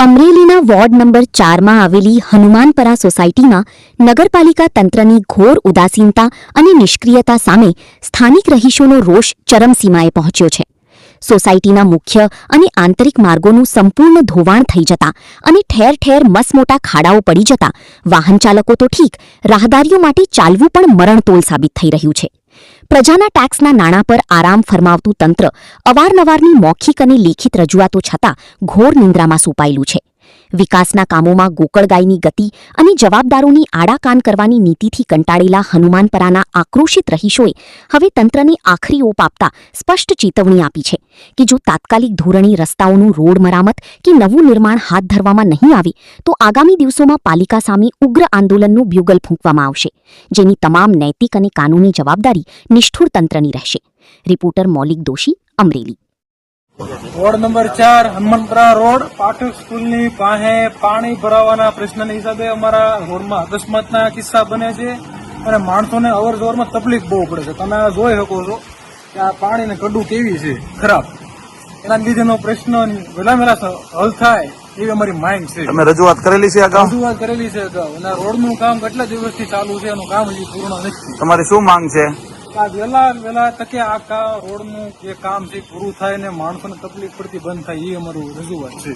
અમરેલીના ward number 4માં આવેલી હનુમાનપરા સોસાયટીમાં નગરપાલિકા તંત્રની ઘોર ઉદાસીનતા અને નિષ્ક્રિયતા સામે સ્થાનિક રહીશોનો રોષ ચરમસીમાએ પહોંચ્યો છે. સોસાયટીના મુખ્ય અને આંતરિક માર્ગોનું સંપૂર્ણ ધોવાણ થઈ જતા અને ઠેર ઠેર મસમોટા ખાડાઓ પડી જતા વાહનચાલકો તો ઠીક, રાહદારીઓ માટે ચાલવું પણ મરણતોલ સાબિત થઈ રહ્યું છે. પ્રજાના ટેક્સના નાણાં પર આરામ ફરમાવતું તંત્ર અવારનવારની મૌખિક અને લેખિત રજૂઆતો છતાં ઘોર નિંદ્રામાં સૂપાયેલું છે. વિકાસના કામોમાં ગોકળગાયની ગતિ અને જવાબદારોની આડાકાન કરવાની નીતિથી કંટાળેલા હનુમાનપરાના આક્રોશિત રહીશોએ હવે તંત્રને આખરી ઓપ આપતા સ્પષ્ટ ચેતવણી આપી છે કે જો તાત્કાલિક ધોરણે રસ્તાઓનું રોડ મરામત કે નવું નિર્માણ હાથ ધરવામાં નહીં આવે તો આગામી દિવસોમાં પાલિકા સામે ઉગ્ર આંદોલનનું બ્યુગલ ફૂંકવામાં આવશે, જેની તમામ નૈતિક અને કાનૂની જવાબદારી નિષ્ઠુર તંત્રની રહેશે. Reporter Maulik Doshi, Amreli. Ward number 4 Hanumanpara road Pathak સ્કૂલની પાસે પાણી ભરાવાના પ્રશ્નની હિસાબે અમારા રોડમાં અકસ્માતના કિસ્સા બને છે અને માણસોને અવર જવરમાં તકલીફ બહુ પડે છે. તમે આ જોઈ શકો છો કે આ પાણીને ગડ્ડું કેવી છે ખરાબ. એના લીધેનો પ્રશ્ન વહેલા હલ થાય એવી અમારી માંગ છે. તમે રજૂઆત કરેલી છે અગાઉ? રજૂઆત કરેલી છે અગાઉ અને રોડનું કામ કેટલા દિવસથી ચાલુ છે, એનું કામ હજી પૂર્ણ નથી. તમારી શું માંગ છે? વહેલા તકે આ રોડનું જે કામ છે પૂરું થાય ને માણસોને તકલીફ પડતી બંધ થાય, એ અમારું રજૂઆત છે.